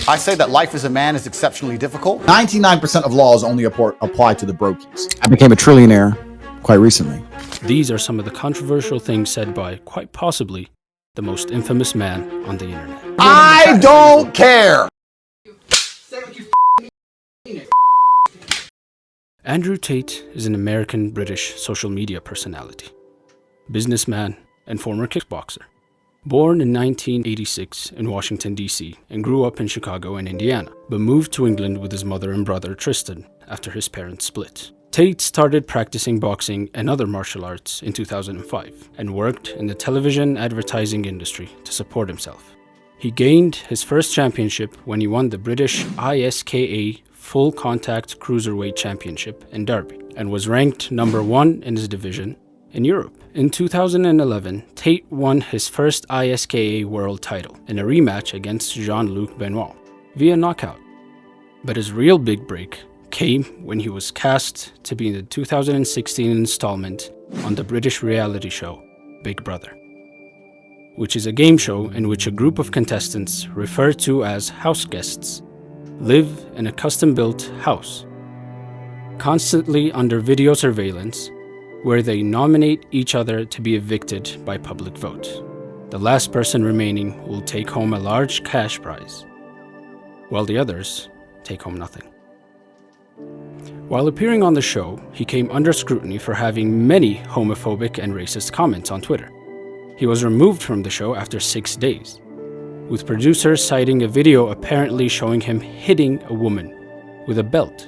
I say that life as a man is exceptionally difficult. 99% of laws only apply to the brokies. I became a trillionaire quite recently. These are some of the controversial things said by, quite possibly, the most infamous man on the internet. I don't care. Andrew Tate is an American-British social media personality, businessman, and former kickboxer. Born in 1986 in Washington, D.C., and grew up in Chicago and Indiana, but moved to England with his mother and brother Tristan after his parents split. Tate started practicing boxing and other martial arts in 2005 and worked in the television advertising industry to support himself. He gained his first championship when he won the British ISKA Full Contact Cruiserweight Championship in Derby and was ranked number 1 in his division in Europe. In 2011, Tate won his first ISKA world title in a rematch against Jean-Luc Benoit via knockout. But his real big break came when he was cast to be in the 2016 installment on the British reality show Big Brother, which is a game show in which a group of contestants, referred to as house guests, live in a custom-built house, constantly under video surveillance, where they nominate each other to be evicted by public vote. The last person remaining will take home a large cash prize, while the others take home nothing. While appearing on the show, he came under scrutiny for having many homophobic and racist comments on Twitter. He was removed from the show after 6 days, with producers citing a video apparently showing him hitting a woman with a belt.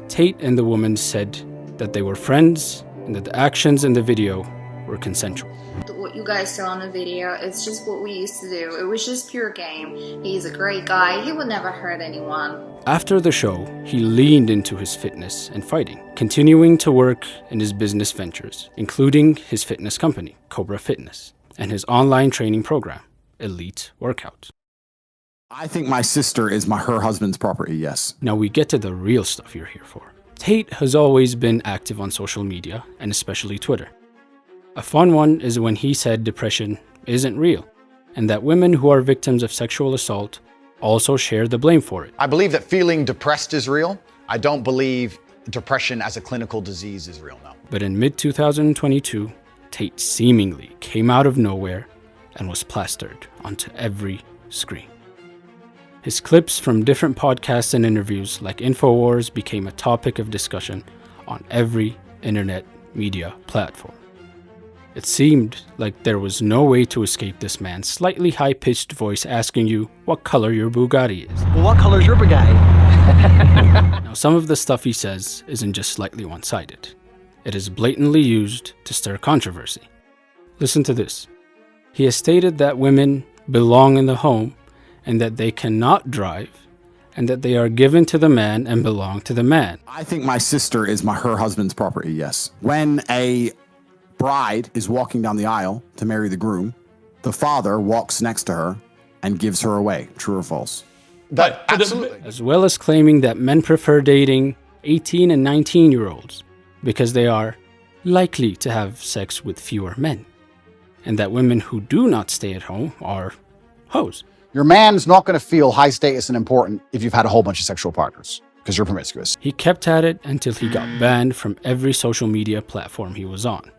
Tate and the woman said that they were friends and that the actions in the video were consensual. What you guys saw in the video, it's just what we used to do. It was just pure game. He's a great guy. He would never hurt anyone. After the show, he leaned into his fitness and fighting, continuing to work in his business ventures, including his fitness company, Cobra Fitness, and his online training program, Elite Workout. I think my sister is her husband's property, yes. Now we get to the real stuff you're here for. Tate has always been active on social media, and especially Twitter. A fun one is when he said depression isn't real, and that women who are victims of sexual assault also share the blame for it. I believe that feeling depressed is real. I don't believe depression as a clinical disease is real, no. But in mid-2022, Tate seemingly came out of nowhere and was plastered onto every screen. His clips from different podcasts and interviews like InfoWars became a topic of discussion on every internet media platform. It seemed like there was no way to escape this man's slightly high-pitched voice asking you what color your Bugatti is. Well, what color's your Bugatti? Now, some of the stuff he says isn't just slightly one-sided. It is blatantly used to stir controversy. Listen to this. He has stated that women belong in the home and that they cannot drive, and that they are given to the man and belong to the man. I think my sister is her husband's property, yes. When a bride is walking down the aisle to marry the groom, the father walks next to her and gives her away. True or false? Absolutely. As well as claiming that men prefer dating 18 and 19-year-olds because they are likely to have sex with fewer men, and that women who do not stay at home are hoes. Your man's not going to feel high status and important if you've had a whole bunch of sexual partners, because you're promiscuous. He kept at it until he got banned from every social media platform he was on.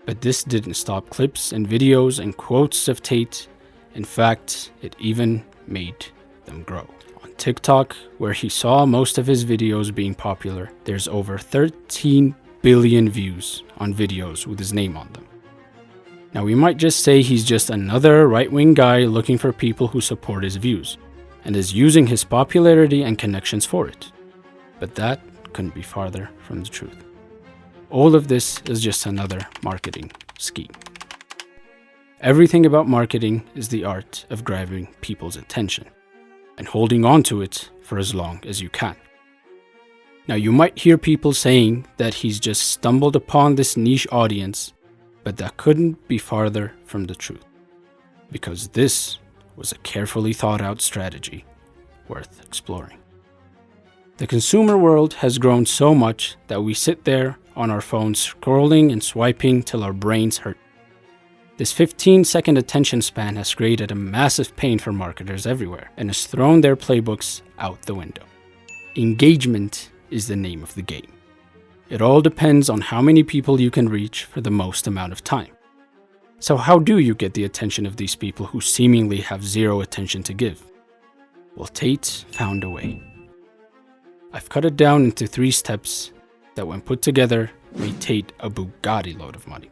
But this didn't stop clips and videos and quotes of Tate. In fact, it even made them grow. On TikTok, where he saw most of his videos being popular, there's over 13 billion views on videos with his name on them. Now, we might just say he's just another right-wing guy looking for people who support his views, and is using his popularity and connections for it. But that couldn't be farther from the truth. All of this is just another marketing scheme. Everything about marketing is the art of grabbing people's attention and holding on to it for as long as you can. Now, you might hear people saying that he's just stumbled upon this niche audience, but that couldn't be farther from the truth, because this was a carefully thought out strategy worth exploring. The consumer world has grown so much that we sit there on our phones scrolling and swiping till our brains hurt. This 15-second attention span has created a massive pain for marketers everywhere and has thrown their playbooks out the window. Engagement is the name of the game. It all depends on how many people you can reach for the most amount of time. So how do you get the attention of these people who seemingly have zero attention to give? Well, Tate found a way. I've cut it down into 3 steps that, when put together, made Tate a Bugatti load of money.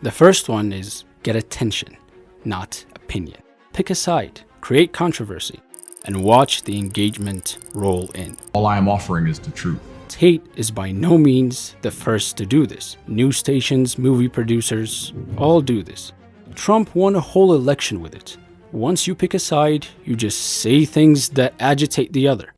The first one is get attention, not opinion. Pick a side, create controversy, and watch the engagement roll in. All I am offering is the truth. Tate is by no means the first to do this. News stations, movie producers, all do this. Trump won a whole election with it. Once you pick a side, you just say things that agitate the other.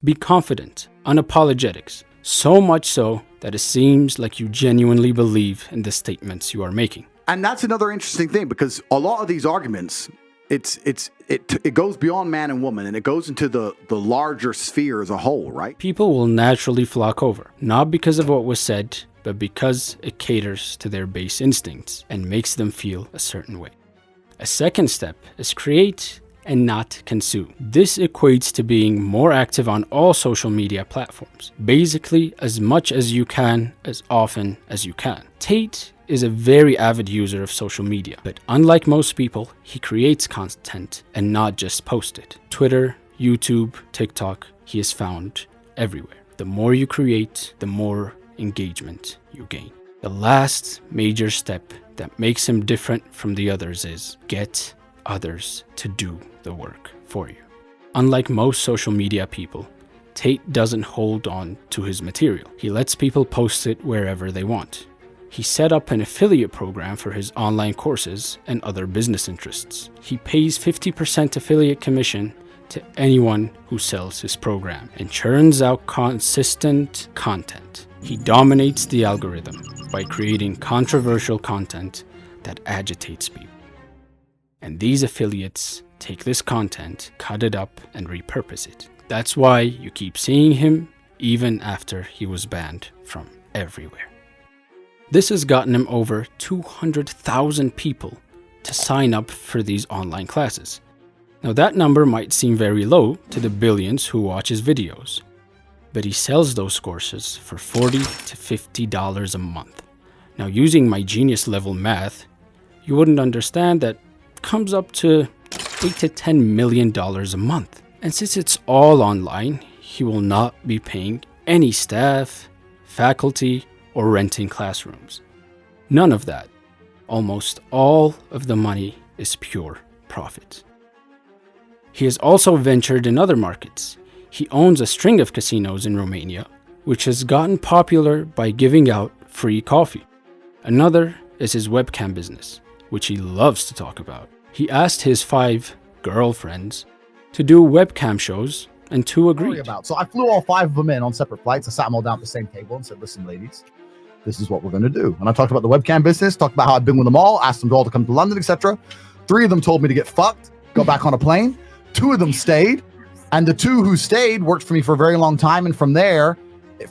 Be confident, unapologetics, so much so that it seems like you genuinely believe in the statements you are making. And that's another interesting thing, because a lot of these arguments, it goes beyond man and woman, and it goes into the larger sphere as a whole, right? People will naturally flock over, not because of what was said, but because it caters to their base instincts and makes them feel a certain way. A second step is create and not consume. This equates to being more active on all social media platforms. Basically, as much as you can, as often as you can. Tate is a very avid user of social media, but unlike most people, he creates content and not just post it. Twitter, YouTube, TikTok, he is found everywhere. The more you create, the more engagement you gain. The last major step that makes him different from the others is get others to do the work for you. Unlike most social media people, Tate doesn't hold on to his material. He lets people post it wherever they want. He set up an affiliate program for his online courses and other business interests. He pays 50% affiliate commission to anyone who sells his program and churns out consistent content. He dominates the algorithm by creating controversial content that agitates people. And these affiliates take this content, cut it up, and repurpose it. That's why you keep seeing him even after he was banned from everywhere. This has gotten him over 200,000 people to sign up for these online classes. Now that number might seem very low to the billions who watch his videos, but he sells those courses for $40 to $50 a month. Now, using my genius level math, you wouldn't understand that comes up to $8 to $10 million a month. And since it's all online, he will not be paying any staff, faculty, or renting classrooms. None of that. Almost all of the money is pure profit. He has also ventured in other markets. He owns a string of casinos in Romania, which has gotten popular by giving out free coffee. Another is his webcam business, which he loves to talk about. He asked his 5 girlfriends to do webcam shows, and 2 agreed. So I flew all 5 of them in on separate flights. I sat them all down at the same table and said, listen, ladies, this is what we're going to do. And I talked about the webcam business, talked about how I've been with them all, asked them all to come to London, etc. 3 of them told me to get fucked, go back on a plane. 2 of them stayed. And the 2 who stayed worked for me for a very long time. And from there,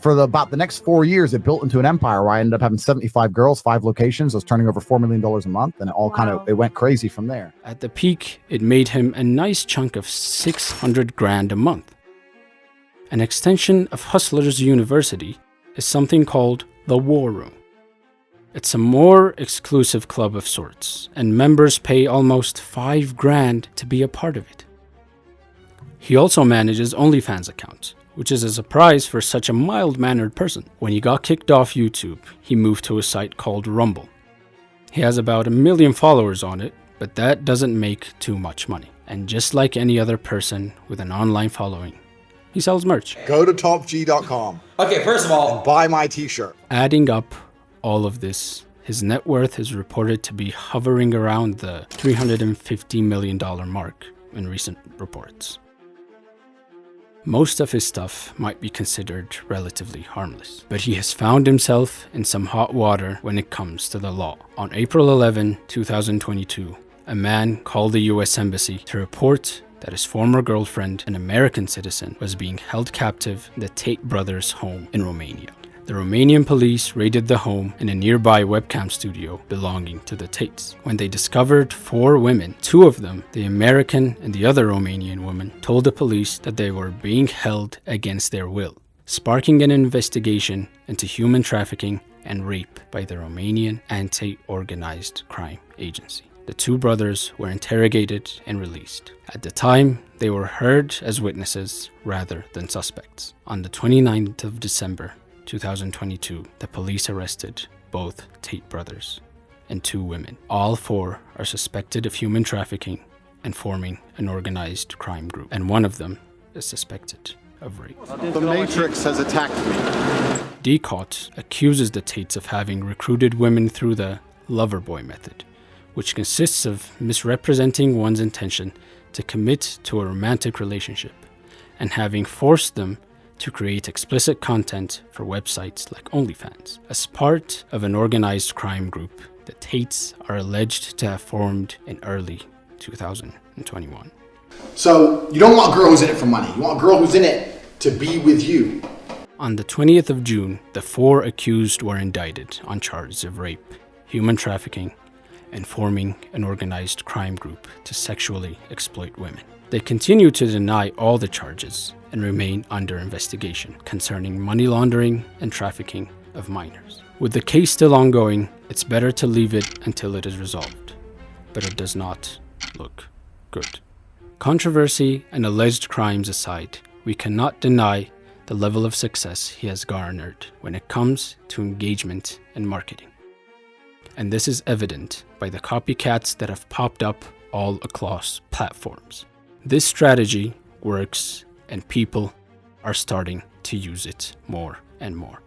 for about the next 4 years, it built into an empire where I ended up having 75 girls, 5 locations. I was turning over $4 million a month, and it all it went crazy from there. At the peak, it made him a nice chunk of $600,000 a month. An extension of Hustlers University is something called the War Room. It's a more exclusive club of sorts, and members pay almost $5,000 to be a part of it. He also manages OnlyFans accounts, which is a surprise for such a mild-mannered person. When he got kicked off YouTube, he moved to a site called Rumble. He has about 1 million followers on it, but that doesn't make too much money. And just like any other person with an online following, he sells merch. Go to topg.com. Okay, first of all, and buy my t-shirt. Adding up all of this, his net worth is reported to be hovering around the $350 million mark in recent reports. Most of his stuff might be considered relatively harmless, but he has found himself in some hot water when it comes to the law. On April 11, 2022, a man called the US Embassy to report that his former girlfriend, an American citizen, was being held captive in the Tate brothers' home in Romania. The Romanian police raided the home in a nearby webcam studio belonging to the Tates. When they discovered 4 women, 2 of them, the American and the other Romanian woman, told the police that they were being held against their will, sparking an investigation into human trafficking and rape by the Romanian Anti-Organized Crime Agency. The 2 brothers were interrogated and released. At the time, they were heard as witnesses rather than suspects. On the 29th of December, 2022, the police arrested both Tate brothers and 2 women. All 4 are suspected of human trafficking and forming an organized crime group, and one of them is suspected of rape. The Matrix has attacked me. Tate accuses the Tates of having recruited women through the lover boy method, which consists of misrepresenting one's intention to commit to a romantic relationship and having forced them to create explicit content for websites like OnlyFans. As part of an organized crime group, the Tates are alleged to have formed in early 2021. So you don't want a girl who's in it for money. You want a girl who's in it to be with you. On the 20th of June, the 4 accused were indicted on charges of rape, human trafficking, and forming an organized crime group to sexually exploit women. They continue to deny all the charges and remain under investigation concerning money laundering and trafficking of minors. With the case still ongoing, it's better to leave it until it is resolved, but it does not look good. Controversy and alleged crimes aside, we cannot deny the level of success he has garnered when it comes to engagement and marketing. And this is evident by the copycats that have popped up all across platforms. This strategy works and people are starting to use it more and more.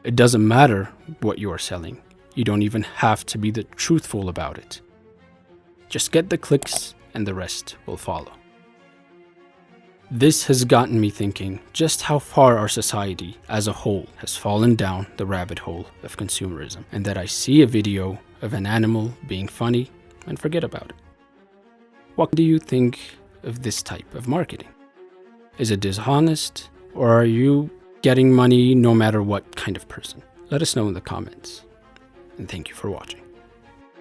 It doesn't matter what you are selling. You don't even have to be truthful about it. Just get the clicks and the rest will follow. This has gotten me thinking just how far our society as a whole has fallen down the rabbit hole of consumerism, and that I see a video of an animal being funny and forget about it. What do you think of this type of marketing? Is it dishonest, or are you getting money no matter what kind of person? Let us know in the comments, and thank you for watching.